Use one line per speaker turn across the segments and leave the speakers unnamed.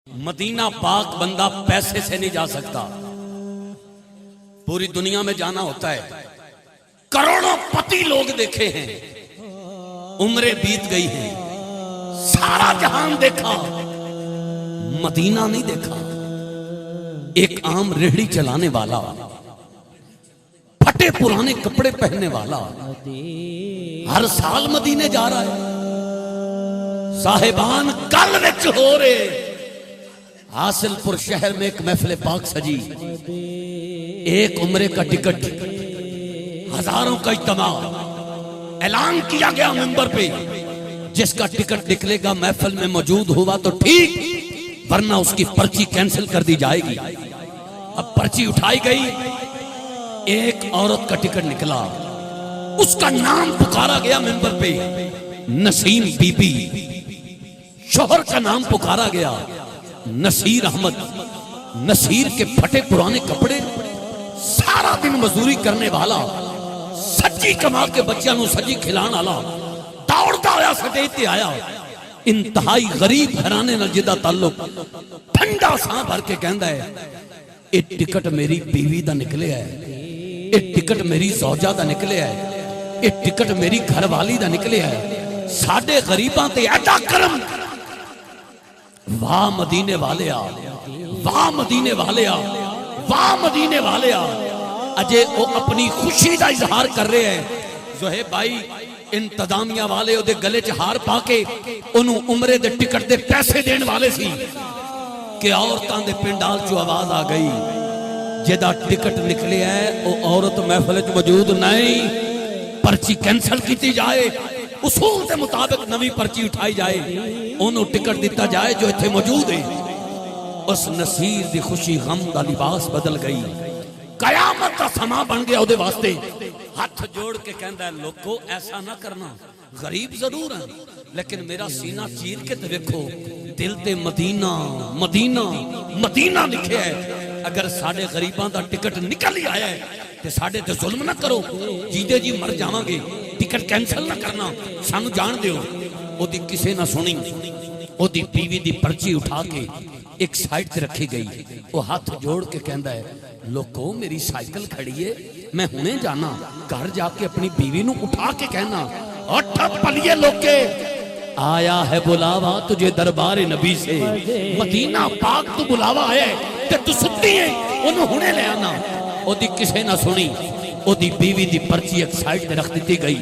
مدینہ پاک بندہ پیسے سے نہیں جا سکتا، پوری دنیا میں جانا ہوتا ہے، کروڑوں پتی لوگ دیکھے ہیں، عمریں بیت گئی ہیں، سارا جہان دیکھا، مدینہ نہیں دیکھا۔ ایک عام ریڑھی چلانے والا، پھٹے پرانے کپڑے پہننے والا ہر سال مدینے جا رہا ہے۔ صاحبان کل وچ ہو رہے حاصل پور شہر میں ایک محفل پاک سجی، ایک عمرے کا ٹکٹ، ہزاروں کا اجتماع، اعلان کیا گیا منبر پہ جس کا ٹکٹ نکلے گا محفل میں موجود ہوا تو ٹھیک، ورنہ اس کی پرچی کینسل کر دی جائے گی۔ اب پرچی اٹھائی گئی، ایک عورت کا ٹکٹ نکلا، اس کا نام پکارا گیا منبر پہ، نسیم بی بی۔ شوہر کا نام پکارا گیا، نصیر احمد۔ نصیر کے پھٹے پرانے کپڑے، سارا دن مزدوری کرنے والا، سجی کما کے بچیاں نو سجی کھلان والا، دوڑتا آیا سٹیج تے آیا، انتہائی غریب گھرانے نال جدا تعلق، ٹھنڈا ساں بھر کے کہندا ہے اے ٹکٹ میری بیوی دا نکلے ہے، اے ٹکٹ میری زوجہ دا نکلے ہے، اے ٹکٹ میری گھر والی دا نکلے ہے، ساڈے غریباں تے ایڈا کرم۔ واہ مدینے والے آ، واہ مدینے والے آ، واہ مدینے والے آ۔ اجے وہ اپنی خوشی دا اظہار کر رہے ہیں۔ زہیب بھائی انتظامیہ والے او دے گلے چ ہار پا کے انہوں عمرے دے ٹکٹ دے پیسے دین والے سی کہ عورتاں دے پنڈال چو آواز آ گئی، جدا ٹکٹ نکلے ہے او عورت محفل چ موجود نہیں، پرچی کینسل کیتی جائے، اصول کے مطابق نوی پرچی اٹھائی جائے، انہوں ٹکٹ دیتا جائے جو اتھے موجود ہے۔ اس نصیر دی خوشی غم دا لباس بدل گئی، قیامت دا سما بن گیا اودے واسطے۔ ہاتھ جوڑ کے کہندا ہے لوگو ایسا نہ کرنا، غریب ضرور ہیں لیکن میرا سینہ چیر کے دیکھو، دل تے مدینہ مدینہ مدینہ لکھے ہے۔ اگر ساڑے غریباں دا ٹکٹ نکل ہی آیا ہے تے ساڑے تے ظلم نہ کرو، جیدے جی مر جاواں گے، ٹکٹ کینسل نہ کرنا، سانو جان دیو۔ او دی کسے نہ سنی، او دی بیوی دی پرچی اٹھا کے ایک سائٹ تے رکھی گئی، وہ ہاتھ جوڑ کے کہندا ہے لوگو میری سائیکل کھڑی ہے، میں ہونے جانا، گھر جا کے اپنی بیوی نو اٹھا کے کہنا اٹھا پلیے لوکے، آیا ہے بلاوا تجھے دربار نبی سے، مدینہ پاک تو بلاوا ہے تے تو ستی ہے، انہوں ہونے لے آنا۔ او دی کسے نہ سنی، او دی بیوی دی پرچی ایک سائٹ تے رکھ دیتی گئی،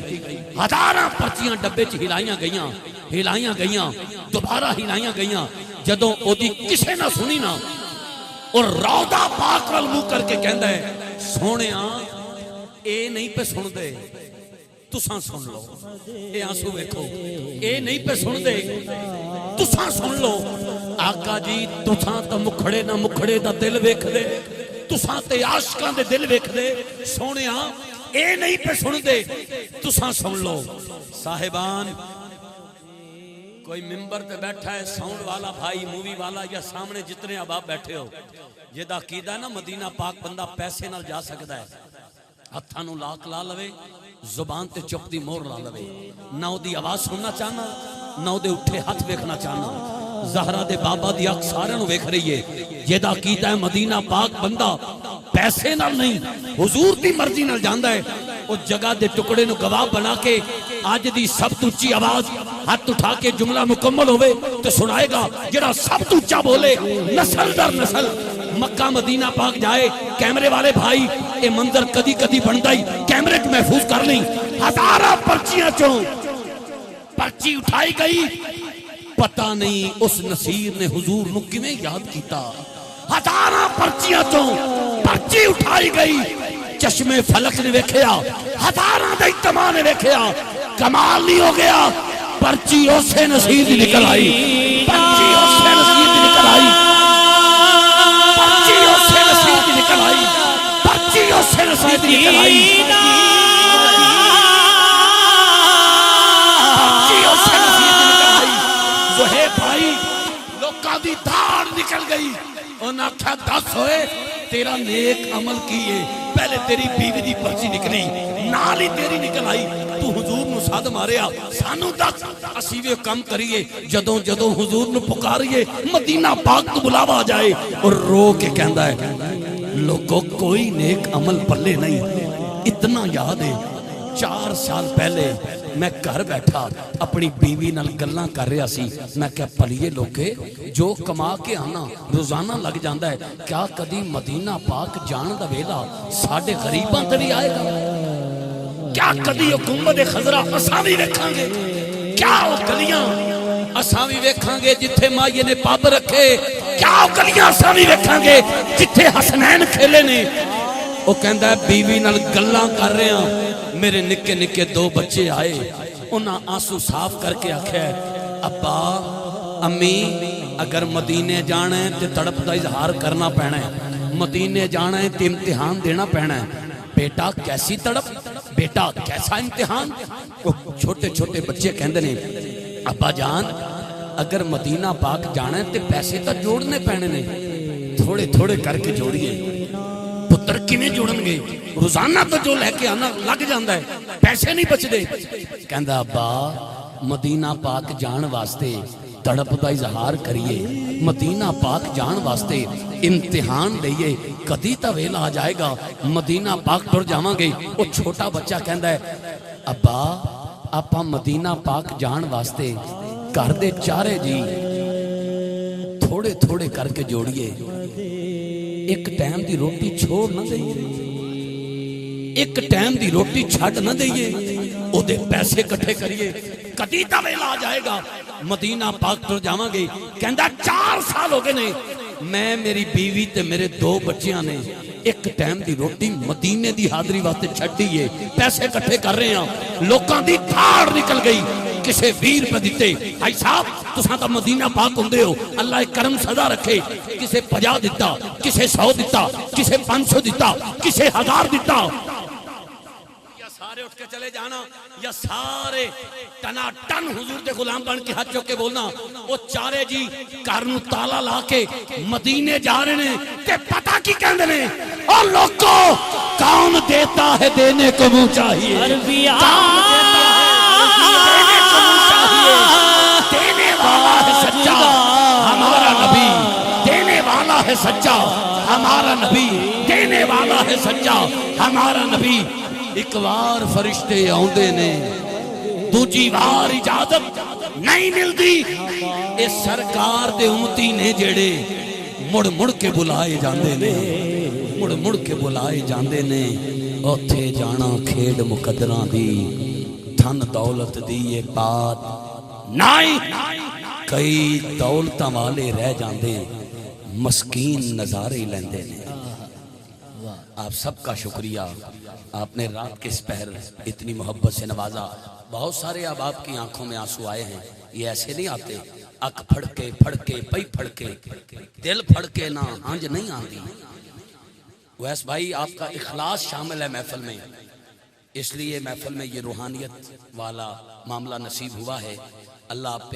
ہزاراں پرچیاں ڈبے چ ہلائیاں گئیاں، دوبارہ ہلائیاں گئیاں، جدوں او دی کسے نہ سنی نا، اور روضہ پاک وال منہ کر کے کہندا ہے سونیاں اے نہیں پہ سن دے، تساں سن لو، اے آنسو ویکھو، اے نہیں پہ سن دے، تساں سن لو۔ آقا جی تساں تا مکھڑے نہ مکھڑے دا دل ویکھ دے، تساں تے عاشقاں دے دل ویکھ دے، سونیاں اے نہیں پہ سن دے، تساں سن لو۔ صاحبان کوئی ممبر پہ بیٹھا ہے، ساؤنڈ والا بھائی، مووی والا، یا سامنے جتنے اب آپ بیٹھے ہو، یہ دا عقیدہ ہے نا مدینہ پاک بندہ پیسے نال جا سکتا ہے، ہتھاں نو لاک لا لوے، زبان تے چپ دی مور لا لوے، نہ او دی آواز سننا چاہنا، نہ او دے اٹھے ہاتھ ویکھنا چاہنا۔ زہرا دے بابا دی اکھ سارے نو ویکھ رہی ہے، یہ دا عقیدہ ہے مدینہ پاک بندہ پیسے نال نہیں، حضور دی مرضی نال جاندا ہے۔ اس جگہ دے ٹکڑے نو گواہ بنا کے آج دی سب تو اونچی آواز ہاتھ اٹھا کے جملہ مکمل ہوئے تو سنائے گا، جڑا سب تو اونچا بولے نسل در نسل مکہ مدینہ پاک جائے۔ کیمرے والے بھائی اے منظر کدی کدی بندا ہی کیمرے کو محفوظ کر لیں۔ ہزاراں پرچیاں چوں پرچی اٹھائی گئی، پتہ نہیں اس نصیر نے حضور نو کیویں یاد کیتا۔ ہزاراں پرچیاں چوں پرچی اٹھائی گئی، چشمے فلک نے ویکھیا، ہزاراں دا اجتماع نے ویکھیا، کمال نہیں ہو گیا، پرچی اسے نصیر دی نکل آئی، پرچی اسے نصیر دی نکل آئی، پرچی اسے نصیر دی نکل آئی، پرچی اسے نصیر دی نکل آئی، پرچی اسے نصیر دی نکل آئی۔ زہیب بھائی لوکاں دی دھاڑ نکل گئی، انہاں کہا دس ہوئے تیرا نیک عمل کیے، پہلے تیری بیوی دی پرچی نکلی، نال ہی تیری نکل آئی۔ تو حضور نو سد ماریا سانو دس اسی وی کم کریے جدوں جدوں حضور نو پکاریے مدینہ پاک تو بلاوا آ جائے اور رو کے کہندا ہے لوگوں کوئی نیک عمل پلے نہیں. اتنا یاد ہے 4 سال پہلے میں گھر بیٹھا اپنی بیوی نال گلاں کر رہا سی. میں کہا پلیے لوگے جو کما کے آنا روزانہ لگ جاندہ ہے کیا کدی مدینہ پاک جان دا ویلا ساڈے غریباں تے بھی آئے گا؟ کیا کدی حکومت خضرا اساں وی ویکھاں گے؟ کیا او گلیاں اساں وی ویکھاں گے جتھے مائیے نے پاب رکھے؟ کیا او گلیاں اساں وی ویکھاں گے جتھے حسنین کھیلے نے؟ وہ کہندا ہے بیوی نال گلاں کر رہے ہیں میرے نکے نکے 2 بچے آئے انہاں آنسو صاف کر کے آکھیا ہے ابا امی اگر مدینے جانا ہے تے تڑپ دا اظہار کرنا پینا ہے مدینے جانا ہے تے امتحان دینا پینا ہے. بیٹا کیسی تڑپ بیٹا کیسا امتحان؟ چھوٹے چھوٹے بچے کہندے نے ابا جان اگر مدینہ پاک جانا ہے تے پیسے تا جوڑنے پینے نے تھوڑے تھوڑے کر کے جوڑیے. پتر کیویں جوڑن گے روزانہ تو جو لے کے آنا لگ جاندا ہے پیسے نہیں بچدے. کہندا ابا مدینہ پاک جان واسطے تڑپ دا اظہار کریے مدینہ پاک جان واسطے امتحان لئیے کدی تا ویلا آ جائے گا مدینہ پاک ٹر جاواں گے. وہ چھوٹا بچہ کہندا ہے ابا آپاں مدینہ پاک جان واسطے گھر دے چارے جی تھوڑے تھوڑے کر کے جوڑیے ایک ٹائم دی روٹی چھوڑ نہ دئیے ایک ٹائم دی روٹی چھٹ نہ دئیے او دے پیسے کٹھے کریے کدی تا ویلا آ جائے گا مدینہ پاک ٹر جاواں گے. کہندا 4 سال ہو گئے نے میں میری بیوی تے میرے 2 بچیاں نے ایک ٹائم دی روٹی مدینے دی حاضری واسطے چھڈی ہے پیسے کٹھے کر رہے ہیں لوکاں دی تھاڑ نکل گئی کسے 20 روپے دیتے بھائی صاحب تساں تا مدینہ پاک ہوندے ہو اللہ کرم سزا رکھے کسے 50 دیتا کسے 100 دیتا کسے 500 دیتا کسے 1000 دیتا. یا سارے اٹھ کے چلے جانا یا سارے ٹنا ٹن حضور دے غلام بن کے ہاتھ چوک کے بولنا. وہ چارے جی گھر نوں تالا لا کے مدینے جا رہے ہیں تے پتہ کی کہندے نے او لوگو کون دیتا ہے دینے کو منہ چاہیے دینے والا ہے سچا ہمارا نبی دینے والا ہے سچا ہمارا نبی دینے والا ہے سچا ہمارا نبی. ایک وار فرشتے آوندے نے دوجی وار اجازت نہیں ملتی اے سرکار دے امتی نے جڑے مڑ مڑ کے بلائے جاندے نے مڑ مڑ کے بلائے جاندے نے. اوتھے جانا کھیڈ مقدراں دی دھن دولت دی یہ بات نہیں کئی دولتاں والے رہ جاندے مسکین نظارے لیندے نے. آپ سب کا شکریہ آپ نے رات کے اس پہر اتنی محبت سے نوازا. بہت سارے اب آپ کی آنکھوں میں آنسو آئے ہیں یہ ایسے نہیں آتے اک پھڑکے پھڑکے پئی پھڑکے دل پھڑکے نہ آنج نہیں آندی. ویس بھائی آپ کا اخلاص شامل ہے محفل میں اس لیے محفل میں یہ روحانیت والا معاملہ نصیب ہوا ہے. اللہ آپ پہ